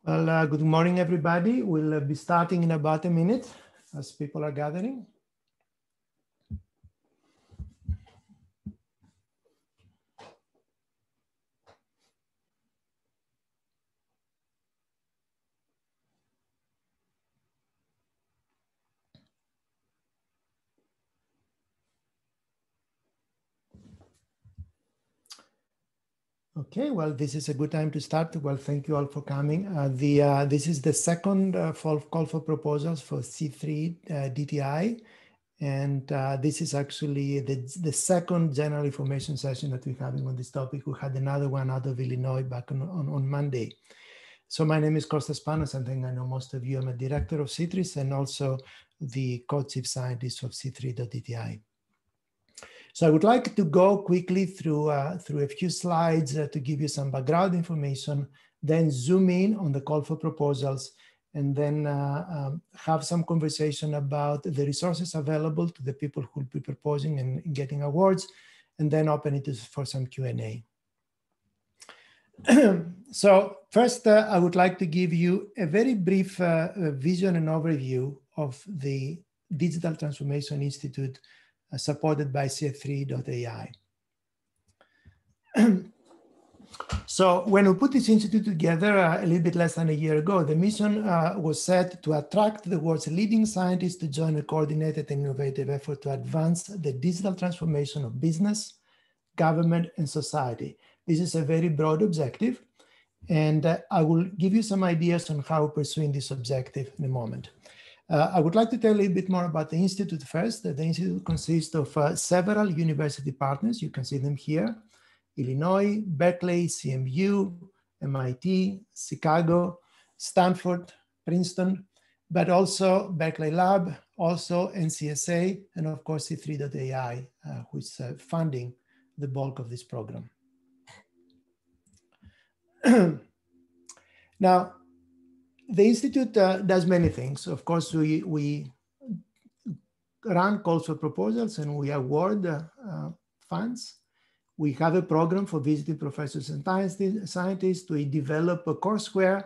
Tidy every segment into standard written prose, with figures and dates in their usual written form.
Well, good morning, everybody. We'll be starting in about a minute as people are gathering. Okay, well, this is a good time to start. Well, thank you all for coming. This is the second call for proposals for C3.DTI. And this is actually the second general information session that we're having on this topic. We had another one out of Illinois back on Monday. So my name is Kostas Panos, and I think I know most of you. I'm a director of C3 and also the co-chief scientist of C3.DTI. So I would like to go quickly through a few slides to give you some background information, then zoom in on the call for proposals, and then have some conversation about the resources available to the people who will be proposing and getting awards, and then open it for some Q&A. So first, I would like to give you a very brief vision and overview of the Digital Transformation Institute supported by C3.ai. So when we put this institute together a little bit less than a year ago, the mission was set to attract the world's leading scientists to join a coordinated and innovative effort to advance the digital transformation of business, government, and society. This is a very broad objective, and I will give you some ideas on how we're pursuing this objective in a moment. I would like to tell a little bit more about the Institute first. The Institute consists of several university partners. You can see them here: Illinois, Berkeley, CMU, MIT, Chicago, Stanford, Princeton, but also Berkeley Lab, also NCSA, and of course C3.ai, who is funding the bulk of this program. Now, the Institute does many things. Of course, we run calls for proposals and we award funds. We have a program for visiting professors and scientists. We develop a courseware.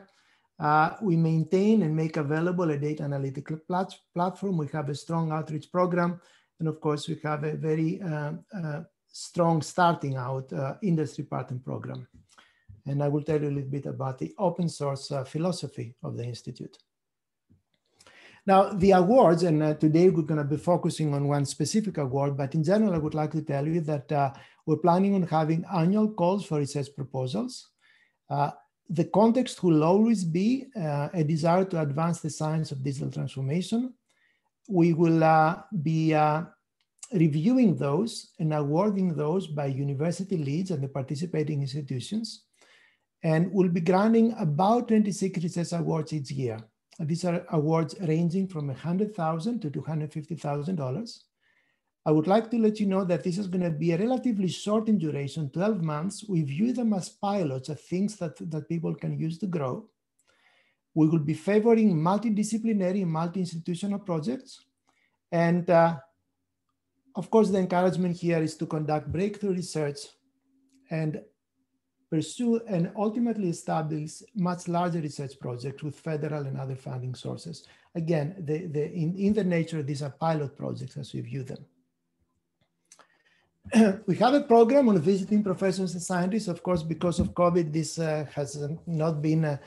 We maintain and make available a data analytical platform. We have a strong outreach program. And of course, we have a very strong starting out industry partner program. And I will tell you a little bit about the open source philosophy of the Institute. Now, the awards, and today we're going to be focusing on one specific award, but in general, I would like to tell you that we're planning on having annual calls for research proposals. The context will always be a desire to advance the science of digital transformation. We will be reviewing those and awarding those by university leads and the participating institutions. And we'll be granting about 26 research awards each year. These are awards ranging from $100,000 to $250,000. I would like to let you know that this is going to be a relatively short in duration, 12 months. We view them as pilots of things that people can use to grow. We will be favoring multidisciplinary and multi-institutional projects. And of course, the encouragement here is to conduct breakthrough research and pursue and ultimately establish much larger research projects with federal and other funding sources. Again, in the nature, these are pilot projects as we view them. We have a program on visiting professors and scientists. Of course, because of COVID, this has not been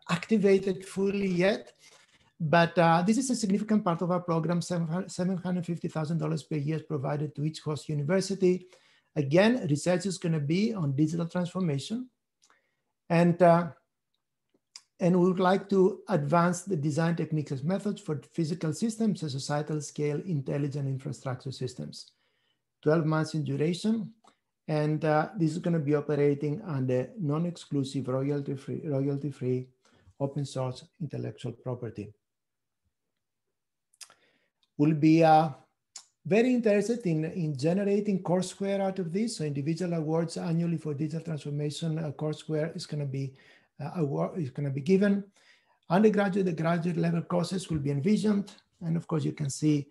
activated fully yet. But this is a significant part of our program. $750,000 per year is provided to each host university. Again, research is going to be on digital transformation. And we would like to advance the design techniques and methods for physical systems and societal scale intelligent infrastructure systems. 12 months in duration. And this is going to be operating under non-exclusive, royalty-free, open source intellectual property. We'll be very interested in generating courseware out of this. So individual awards annually for digital transformation courseware is going to be given. Undergraduate and graduate level courses will be envisioned. And of course, you can see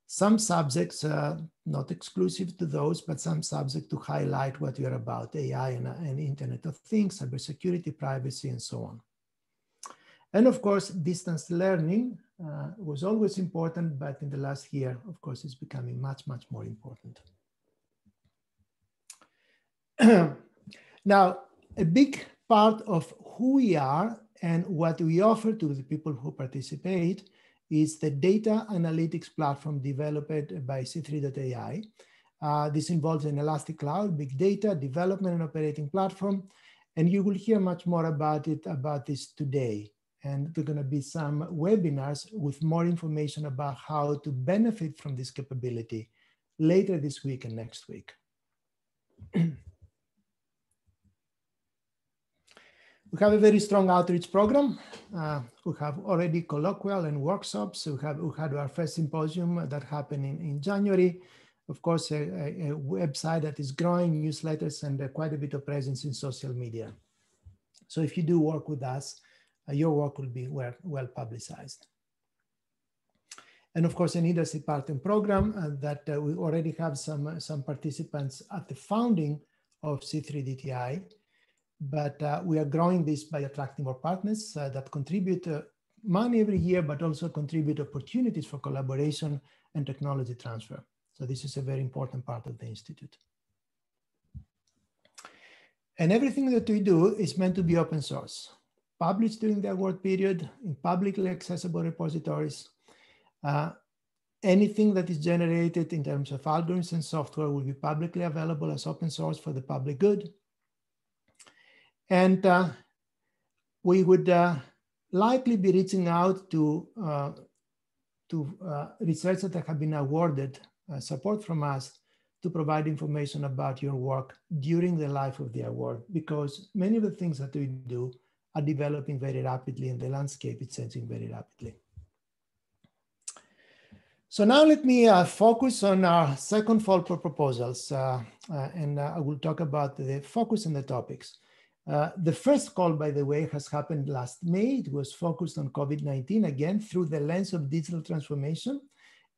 some subjects, not exclusive to those, but some subjects to highlight what you're about: AI and Internet of Things, cybersecurity, privacy, and so on. And of course, distance learning was always important, but in the last year, of course, it's becoming much, much more important. Now, a big part of who we are and what we offer to the people who participate is the data analytics platform developed by C3.ai. This involves an elastic cloud, big data, development and operating platform. And you will hear much more about this today. And there are going to be some webinars with more information about how to benefit from this capability later this week and next week. We have a very strong outreach program. We have already colloquial and workshops. We had our first symposium that happened in January. Of course, a website that is growing, newsletters, and quite a bit of presence in social media. So if you do work with us, your work will be well publicized. And of course, an industry partner program that we already have some participants at the founding of C3DTI. But we are growing this by attracting more partners that contribute money every year, but also contribute opportunities for collaboration and technology transfer. So this is a very important part of the Institute. And everything that we do is meant to be open source, published during the award period in publicly accessible repositories. Anything that is generated in terms of algorithms and software will be publicly available as open source for the public good. And we would likely be reaching out to researchers that have been awarded support from us to provide information about your work during the life of the award, because many of the things that we do are developing very rapidly and the landscape is changing very rapidly. So now let me focus on our second fall for proposals, and I will talk about the focus and the topics. The first call, by the way, has happened last May. It was focused on COVID-19, again, through the lens of digital transformation.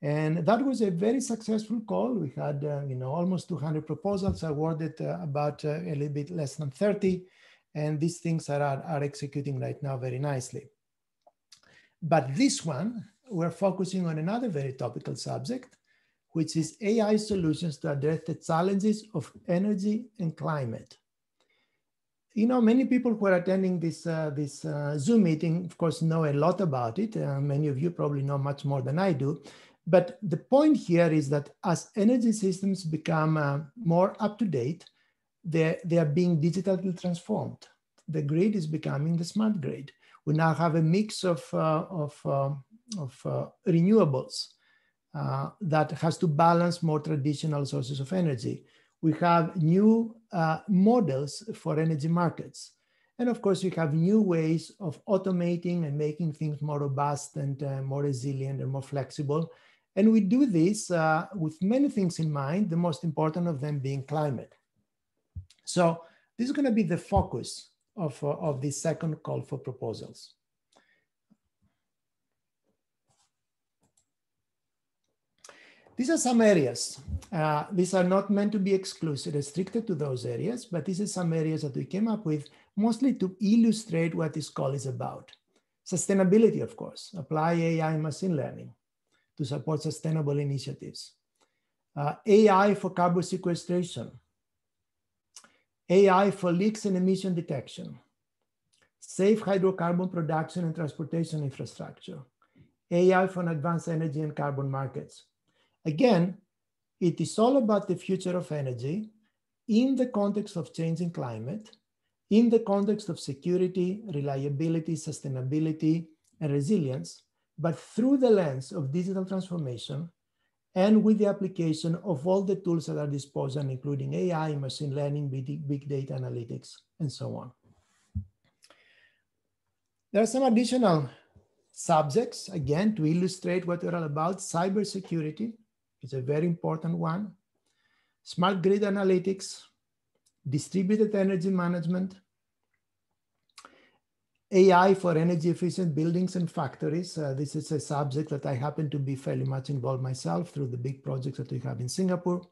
And that was a very successful call. We had almost 200 proposals awarded, about a little bit less than 30. And these things are executing right now very nicely. But this one, we're focusing on another very topical subject, which is AI solutions to address the challenges of energy and climate. Many people who are attending this Zoom meeting, of course, know a lot about it. Many of you probably know much more than I do. But the point here is that as energy systems become more up to date, they are being digitally transformed. The grid is becoming the smart grid. We now have a mix of renewables that has to balance more traditional sources of energy. We have new models for energy markets. And of course, we have new ways of automating and making things more robust and more resilient and more flexible. And we do this with many things in mind, the most important of them being climate. So this is going to be the focus of this second call for proposals. These are some areas. These are not meant to be exclusive, restricted to those areas, but these are some areas that we came up with mostly to illustrate what this call is about. Sustainability, of course, apply AI and machine learning to support sustainable initiatives. AI for carbon sequestration. AI for leaks and emission detection. Safe hydrocarbon production and transportation infrastructure. AI for advanced energy and carbon markets. Again, it is all about the future of energy in the context of changing climate, in the context of security, reliability, sustainability, and resilience, but through the lens of digital transformation and with the application of all the tools at our disposal, including AI, machine learning, big data analytics, and so on. There are some additional subjects, again, to illustrate what we're all about. Cybersecurity is a very important one. Smart grid analytics, distributed energy management, AI for energy efficient buildings and factories. This is a subject that I happen to be fairly much involved myself through the big projects that we have in Singapore.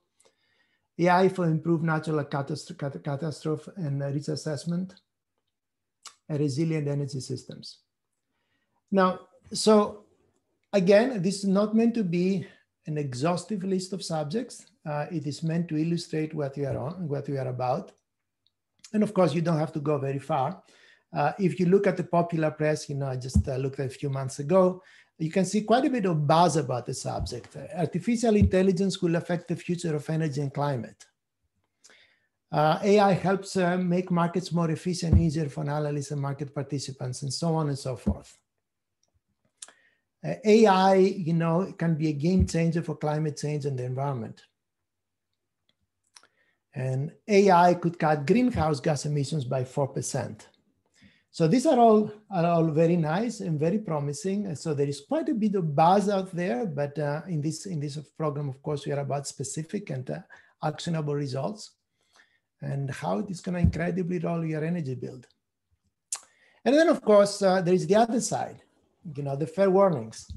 AI for improved natural catastrophe and risk assessment, and resilient energy systems. Now, so again, this is not meant to be an exhaustive list of subjects. It is meant to illustrate what we are on, what we are about. And of course, you don't have to go very far. If you look at the popular press, I just looked at a few months ago, you can see quite a bit of buzz about the subject. Artificial intelligence will affect the future of energy and climate. AI helps make markets more efficient, easier for analysts and market participants, and so on and so forth. AI, can be a game changer for climate change and the environment. And AI could cut greenhouse gas emissions by 4%. So these are all very nice and very promising. And so there is quite a bit of buzz out there, but in this program, of course, we are about specific and actionable results and how it is going to incredibly lower your energy bill. And then, of course, there is the other side, the fair warnings.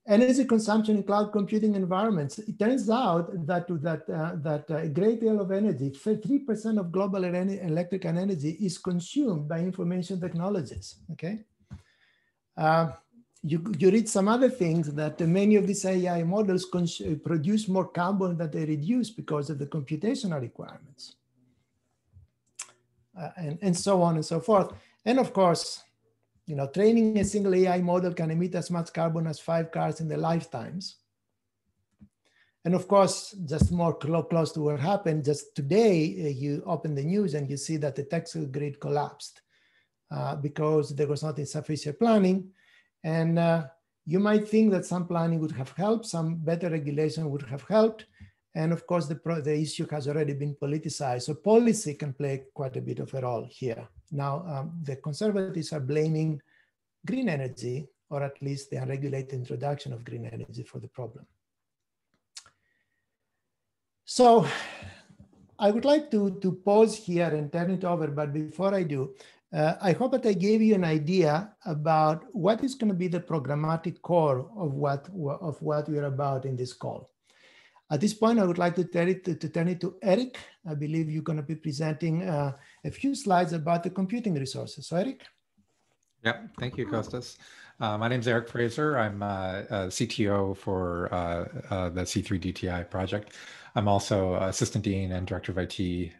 Energy consumption in cloud computing environments. It turns out that a great deal of energy, 3% of global electrical energy, is consumed by information technologies. Okay, you read some other things that many of these AI models produce more carbon than they reduce because of the computational requirements, and so on and so forth. And of course, training a single AI model can emit as much carbon as 5 cars in their lifetimes. And of course, just more close to what happened, just today, you open the news and you see that the Texas grid collapsed because there was not insufficient planning. And you might think that some planning would have helped, some better regulation would have helped. And of course, the issue has already been politicized. So policy can play quite a bit of a role here. Now, the conservatives are blaming green energy, or at least the unregulated introduction of green energy, for the problem. So I would like to pause here and turn it over. But before I do, I hope that I gave you an idea about what is going to be the programmatic core of what we're about in this call. At this point, I would like to turn it to Eric. I believe you're going to be presenting a few slides about the computing resources. So Eric? Yeah, thank you, Kostas. My name is Eric Fraser. I'm a CTO for the C3DTI project. I'm also Assistant Dean and Director of IT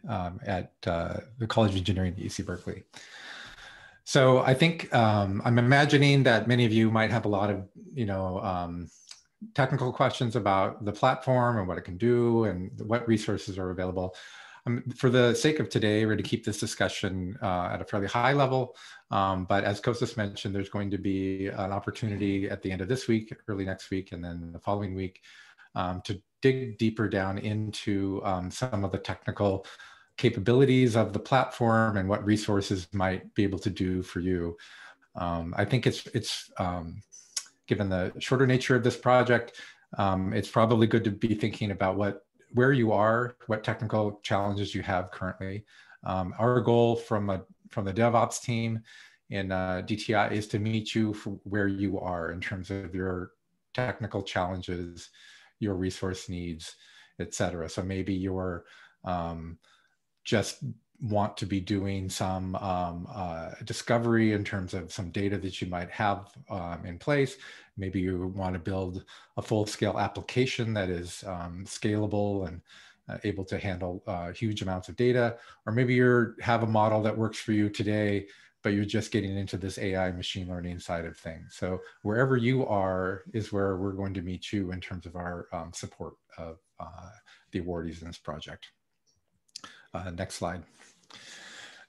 at the College of Engineering at UC Berkeley. So I think I'm imagining that many of you might have a lot of, technical questions about the platform and what it can do and what resources are available. For the sake of today, we're going to keep this discussion at a fairly high level. But as Kostas mentioned, there's going to be an opportunity at the end of this week, early next week, and then the following week to dig deeper down into some of the technical capabilities of the platform and what resources might be able to do for you. I think it's given the shorter nature of this project, it's probably good to be thinking about where you are, what technical challenges you have currently. Our goal from the DevOps team in DTI is to meet you for where you are in terms of your technical challenges, your resource needs, et cetera. So maybe you're just want to be doing some discovery in terms of some data that you might have in place. Maybe you want to build a full-scale application that is scalable and able to handle huge amounts of data. Or maybe you have a model that works for you today, but you're just getting into this AI machine learning side of things. So wherever you are is where we're going to meet you in terms of our support of the awardees in this project. Next slide.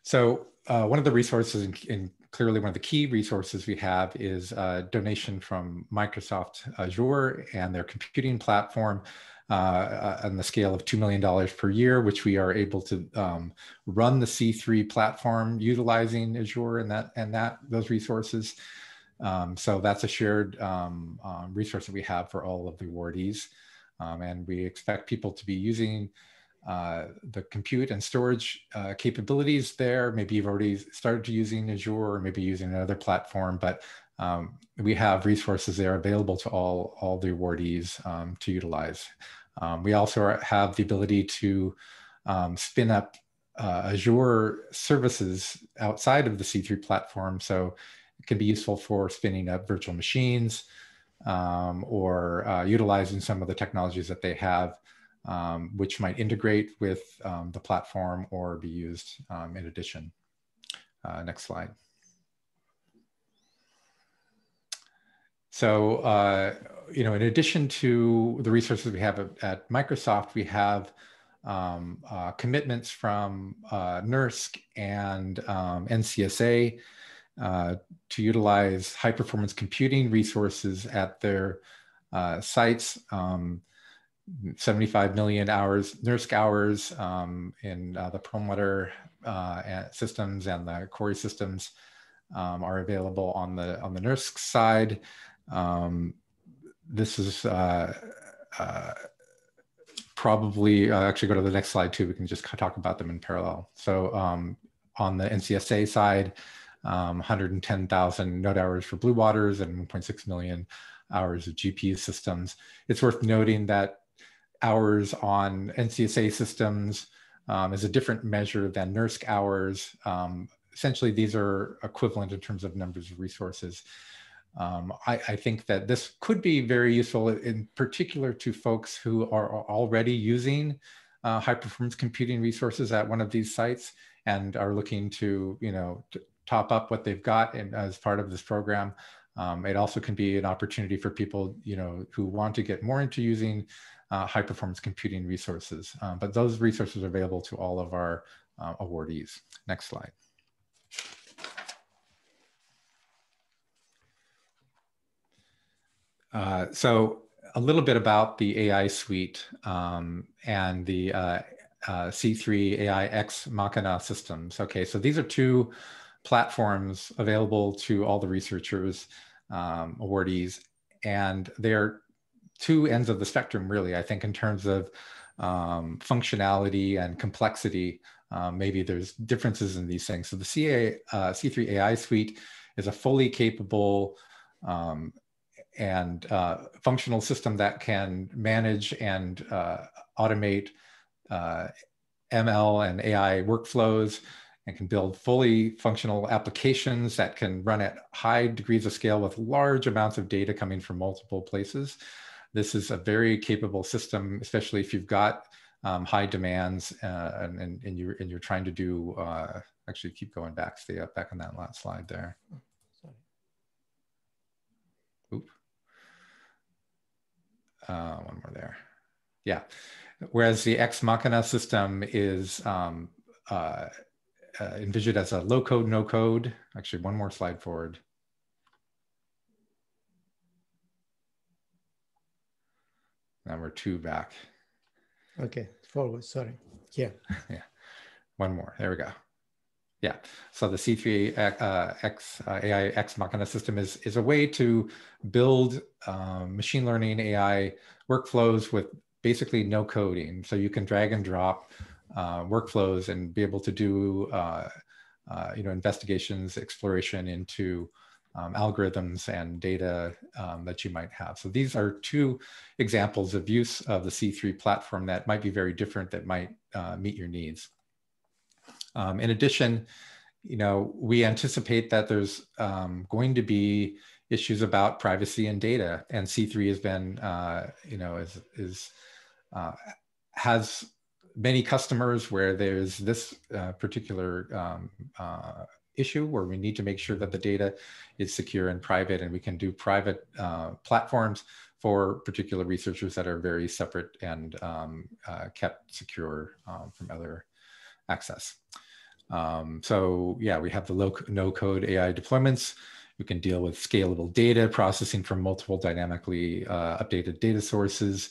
So one of the resources, and clearly one of the key resources we have, is a donation from Microsoft Azure and their computing platform on the scale of $2 million per year, which we are able to run the C3 platform utilizing Azure and those resources. So that's a shared resource that we have for all of the awardees. And we expect people to be using the compute and storage capabilities there. Maybe you've already started using Azure, or maybe using another platform, but we have resources there available to all the awardees to utilize. We also have the ability to spin up Azure services outside of the C3 platform. So can be useful for spinning up virtual machines or utilizing some of the technologies that they have, which might integrate with the platform or be used in addition. Next slide. So, you know, in addition to the resources we have at Microsoft, we have commitments from NERSC and NCSA to utilize high performance computing resources at their sites. 75 million hours, NERSC hours in the Perlmutter systems and the Cori systems are available on the NERSC side. This is probably, actually go to the next slide too, we can just talk about them in parallel. So on the NCSA side, 110,000 node hours for Blue Waters and 1.6 million hours of GPU systems. It's worth noting that hours on NCSA systems is a different measure than NERSC hours. Essentially, these are equivalent in terms of numbers of resources. I think that this could be very useful in particular to folks who are already using high performance computing resources at one of these sites and are looking to, you know, to top up what they've got as part of this program. It also can be an opportunity for people, you know, who want to get more into using high performance computing resources. But those resources are available to all of our awardees. Next slide. So a little bit about the AI suite and the C3.ai Ex Machina systems. Okay, so these are two platforms available to all the researchers, awardees, and they're two ends of the spectrum, really, I think, in terms of functionality and complexity. Maybe there's differences in these things. So the C3.ai suite is a fully capable and functional system that can manage and automate ML and AI workflows and can build fully functional applications that can run at high degrees of scale with large amounts of data coming from multiple places. This is a very capable system, especially if you've got high demands and you're trying to do, actually keep going back, stay up back on that last slide there. Oop. One more there. Yeah. Whereas the Ex Machina system is envisioned as a low code, no code. Actually, one more slide forward. Now we're two back. Okay, forward, sorry. Yeah. Yeah, one more, there we go. Yeah, so the C3.ai Ex Machina system is a way to build machine learning AI workflows with basically no coding. So you can drag and drop workflows and be able to do you know, investigations, exploration into algorithms and data that you might have. So these are two examples of use of the C3 platform that might be very different, that might meet your needs. In addition, you know, we anticipate that there's going to be issues about privacy and data, and C3 has been, you know, has many customers where there's this particular issue where we need to make sure that the data is secure and private, and we can do private platforms for particular researchers that are very separate and kept secure from other access. So yeah, we have the no-code AI deployments. We can deal with scalable data processing from multiple dynamically updated data sources.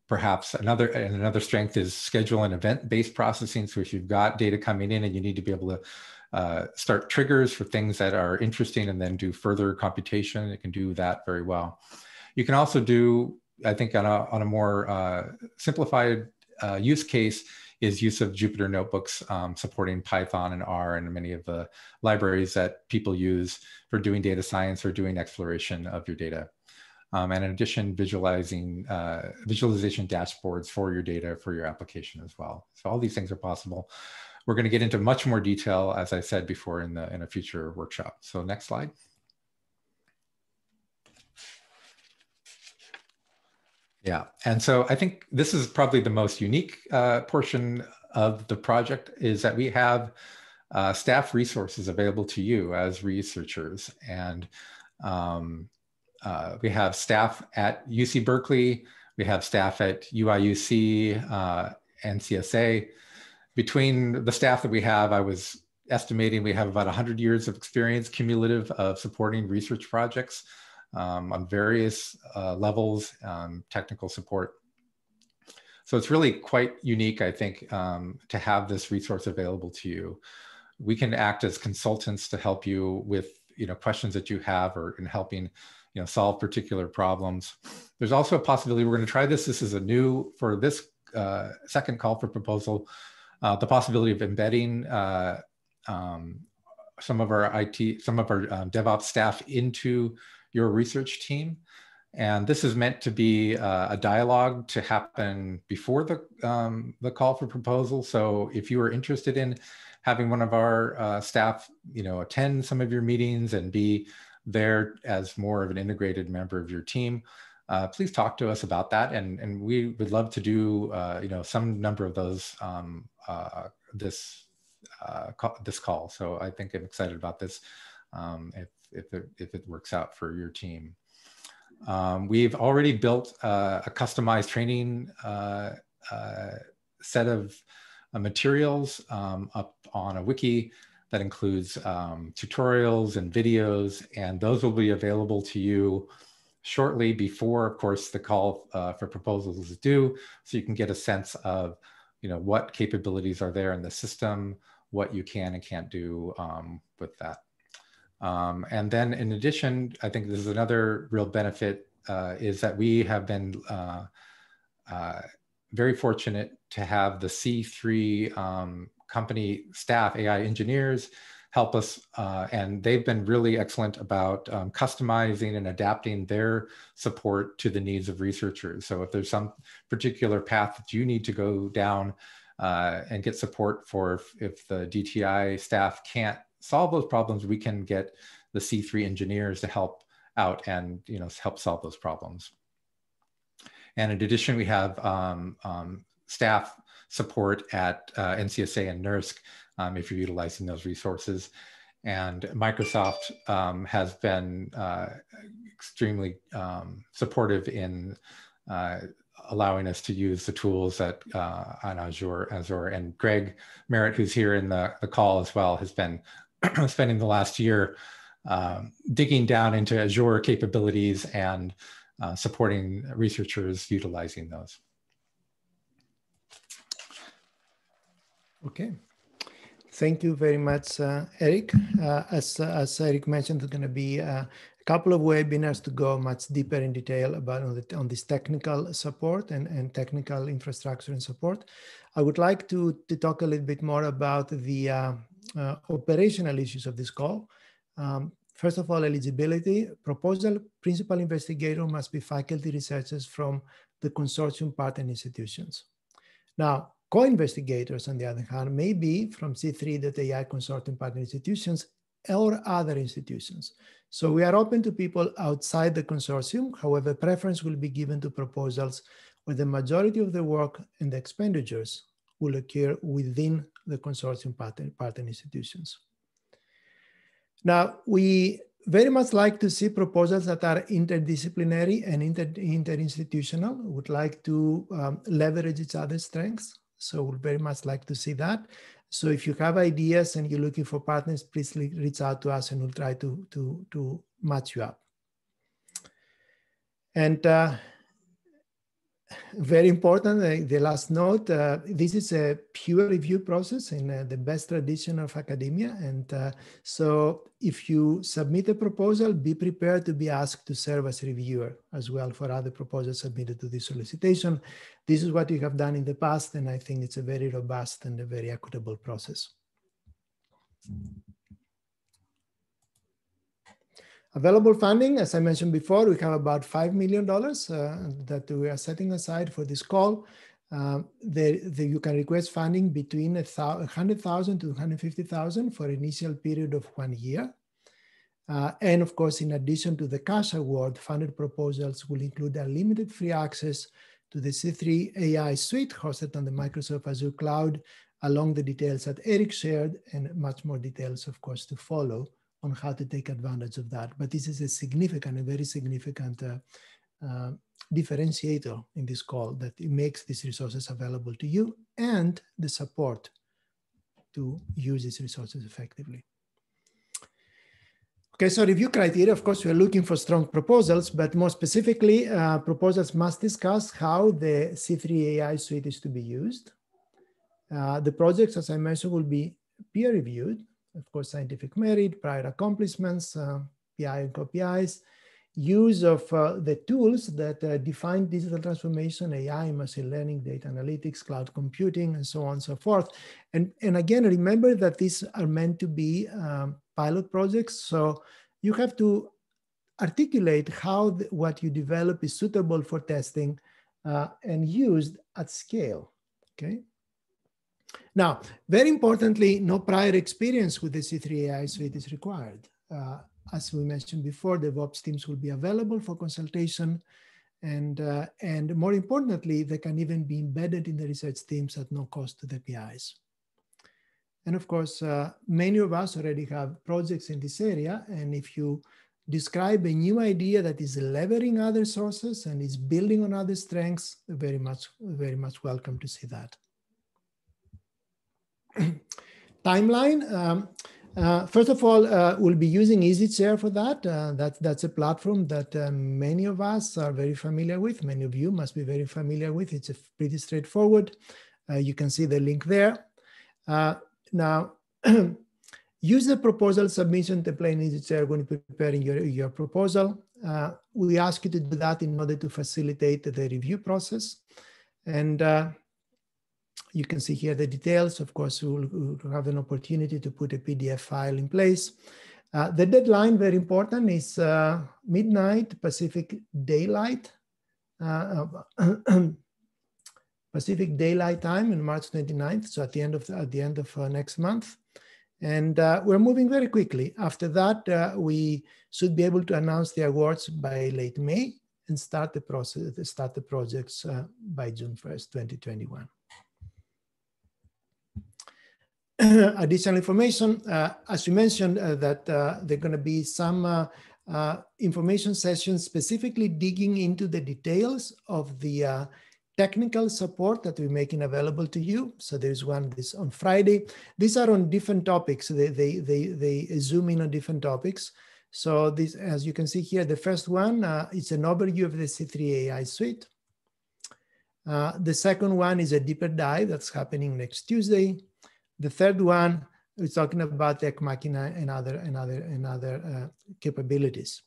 Perhaps another strength is schedule and event-based processing. So if you've got data coming in and you need to be able to start triggers for things that are interesting and then do further computation, it can do that very well. You can also do, I think, on a more simplified use case, is use of Jupyter notebooks supporting Python and R and many of the libraries that people use for doing data science or doing exploration of your data. And in addition, visualization dashboards for your data, for your application as well. So all these things are possible we're going to get into much more detail, as I said before, in a future workshop. So next slide. Yeah, and so I think this is probably the most unique portion of the project, is that we have staff resources available to you as researchers. And we have staff at UC Berkeley, we have staff at UIUC, NCSA. Between the staff that we have, I was estimating we have about 100 years of experience cumulative of supporting research projects on various levels, technical support. So it's really quite unique, I think, to have this resource available to you. We can act as consultants to help you with questions that you have, or in helping solve particular problems. There's also a possibility, we're going to try this. This is a new, for this second call for proposal, the possibility of embedding some of our DevOps staff into your research team. And this is meant to be a dialogue to happen before the call for proposal. So if you are interested in having one of our staff, attend some of your meetings and be there as more of an integrated member of your team, please talk to us about that. And we would love to do, some number of those this call. So I think I'm excited about this if it works out for your team. We've already built a customized training set of materials up on a wiki that includes tutorials and videos, and those will be available to you shortly before, of course, the call for proposals is due, so you can get a sense of what capabilities are there in the system, what you can and can't do with that. And then in addition, I think this is another real benefit, is that we have been very fortunate to have the C3 company staff, AI engineers, help us, and they've been really excellent about customizing and adapting their support to the needs of researchers. So if there's some particular path that you need to go down and get support for, if the DTI staff can't solve those problems, we can get the C3 engineers to help out and help solve those problems. And in addition, we have staff support at NCSA and NERSC if you're utilizing those resources. And Microsoft has been extremely supportive in allowing us to use the tools that on Azure. And Greg Merritt, who's here in the call as well, has been spending the last year digging down into Azure capabilities and supporting researchers utilizing those. Okay. Thank you very much, Eric. As Eric mentioned, there's going to be a couple of webinars to go much deeper in detail about on this technical support and technical infrastructure and support. I would like to talk a little bit more about the operational issues of this call. First of all, eligibility. Proposal principal investigator must be faculty researchers from the consortium partner institutions. Now, co-investigators, on the other hand, may be from C3.ai consortium partner institutions or other institutions. So we are open to people outside the consortium. However, preference will be given to proposals where the majority of the work and the expenditures will occur within the consortium partner institutions. Now, we very much like to see proposals that are interdisciplinary and interinstitutional. We would like to leverage each other's strengths. So we'd very much like to see that. So if you have ideas and you're looking for partners, please reach out to us and we'll try to match you up. And very important, the last note, this is a peer review process in the best tradition of academia. And so if you submit a proposal, be prepared to be asked to serve as reviewer as well for other proposals submitted to this solicitation. This is what we have done in the past, and I think it's a very robust and a very equitable process. Available funding, as I mentioned before, we have about $5 million that we are setting aside for this call. You can request funding between 100,000 to 150,000 for an initial period of 1 year. And of course, in addition to the cash award, funded proposals will include unlimited free access to the C3.ai suite hosted on the Microsoft Azure cloud, along the details that Eric shared, and much more details, of course, to follow on how to take advantage of that. But this is a significant, a very significant differentiator in this call, that it makes these resources available to you and the support to use these resources effectively. Okay, so review criteria, of course, we're looking for strong proposals, but more specifically, proposals must discuss how the C3.ai suite is to be used. The projects, as I mentioned, will be peer reviewed, of course, scientific merit, prior accomplishments, PI and co-PIs, use of the tools that define digital transformation, AI, machine learning, data analytics, cloud computing, and so on and so forth. And again, remember that these are meant to be pilot projects. So you have to articulate how what you develop is suitable for testing and used at scale, okay? Now, very importantly, no prior experience with the C3.ai suite is required. As we mentioned before, DevOps teams will be available for consultation, and more importantly, they can even be embedded in the research teams at no cost to the PIs. And of course, many of us already have projects in this area, and if you describe a new idea that is leveraging other sources and is building on other strengths, very much welcome to see that. Timeline. First of all, we'll be using EasyChair for that. That's a platform that many of us are very familiar with. Many of you must be very familiar with. It's pretty straightforward. You can see the link there. Now, use the proposal submission template in EasyChair when preparing your proposal. We ask you to do that in order to facilitate the review process. And you can see here the details. Of course, we'll have an opportunity to put a PDF file in place. The deadline, very important, is midnight Pacific Daylight Pacific Daylight Time on March 29th, so at the end of next month. And we're moving very quickly. After that, we should be able to announce the awards by late May and start the projects by June 1st, 2021. Additional information, as we mentioned, that there are going to be some information sessions specifically digging into the details of the technical support that we're making available to you. So there's one this on Friday. These are on different topics. They zoom in on different topics. So this, as you can see here, the first one is an overview of the C3.ai suite. The second one is a deeper dive that's happening next Tuesday. The third one is talking about Tech Machina and other capabilities.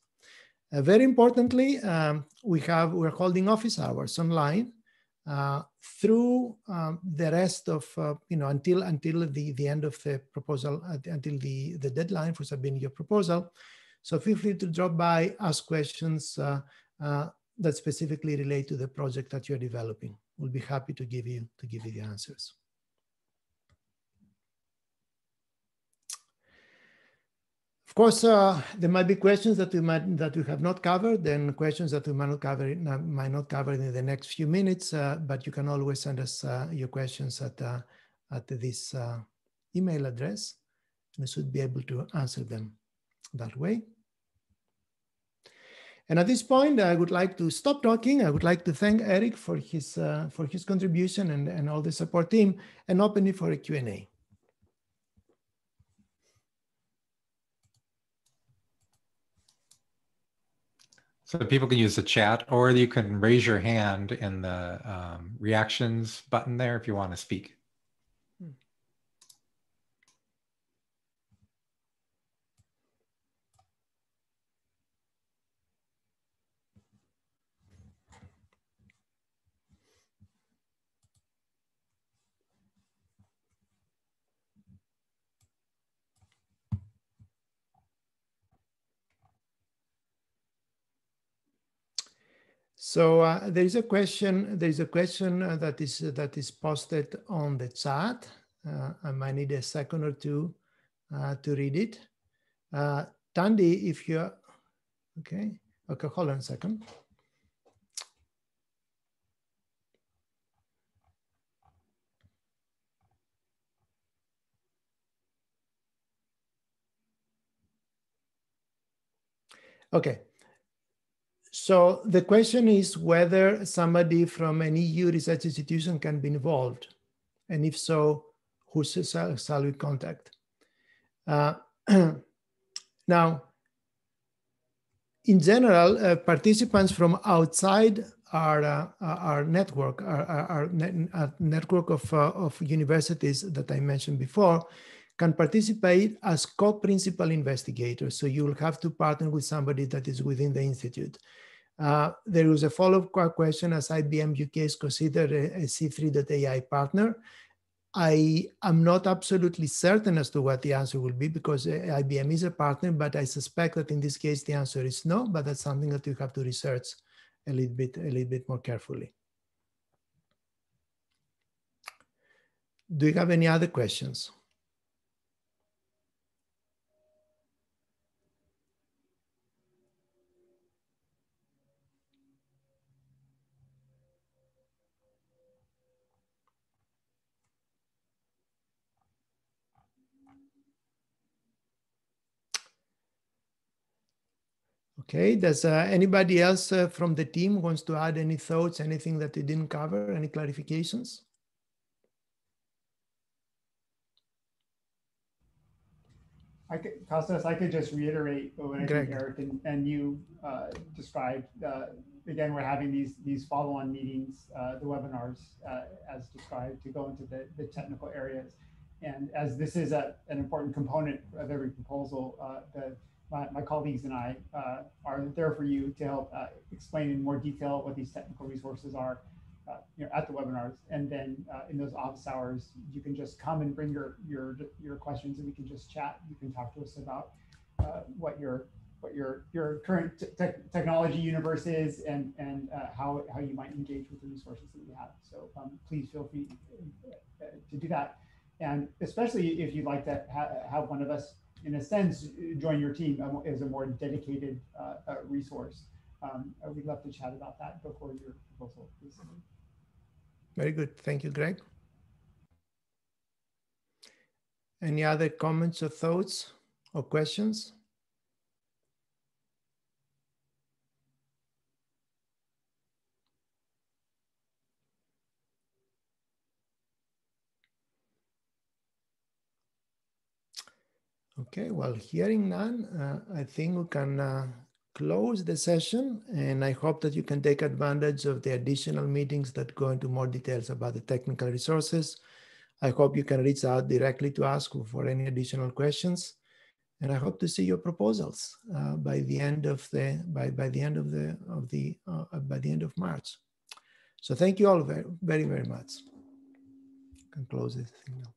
Very importantly, we're holding office hours online through the rest of until the end of the proposal, until the deadline for submitting your proposal. So feel free to drop by, ask questions that specifically relate to the project that you're developing. We'll be happy to give you the answers. Of course, there might be questions that we have not covered, and questions that we might not cover in the next few minutes. But you can always send us your questions at this email address, and we should be able to answer them that way. And at this point, I would like to stop talking. I would like to thank Eric for his contribution and all the support team, and open it for a Q&A. So people can use the chat, or you can raise your hand in the reactions button there if you want to speak. So there is a question. There is a question that is posted on the chat. I might need a second or two to read it. Tandy, if you're okay, hold on a second. Okay. So the question is whether somebody from an EU research institution can be involved, and if so, who shall we contact? Now, in general, participants from outside our network, our network of universities that I mentioned before, can participate as co-principal investigators. So you will have to partner with somebody that is within the institute. There was a follow-up question as IBM UK is considered a C3.ai partner. I am not absolutely certain as to what the answer will be because IBM is a partner, but I suspect that in this case, the answer is no, but that's something that you have to research a little bit more carefully. Do you have any other questions? Okay, does anybody else from the team wants to add any thoughts, anything that you didn't cover, any clarifications? Costas, I could just reiterate what I think Eric and you described. Again, we're having these follow-on meetings, the webinars, as described, to go into the technical areas. And as this is an important component of every proposal, my colleagues and I are there for you to help explain in more detail what these technical resources are. At the webinars, and then in those office hours, you can just come and bring your questions, and we can just chat. You can talk to us about what your current technology universe is, and how you might engage with the resources that we have. So please feel free to do that, and especially if you'd like to have one of us, in a sense, join your team as a more dedicated resource. We'd love to chat about that before your proposal is submitted. Very good. Thank you, Greg. Any other comments or thoughts or questions? Okay, well, hearing none, I think we can close the session, and I hope that you can take advantage of the additional meetings that go into more details about the technical resources. I hope you can reach out directly to us for any additional questions, and I hope to see your proposals by the end of March. So thank you all very, very much. I can close this thing now.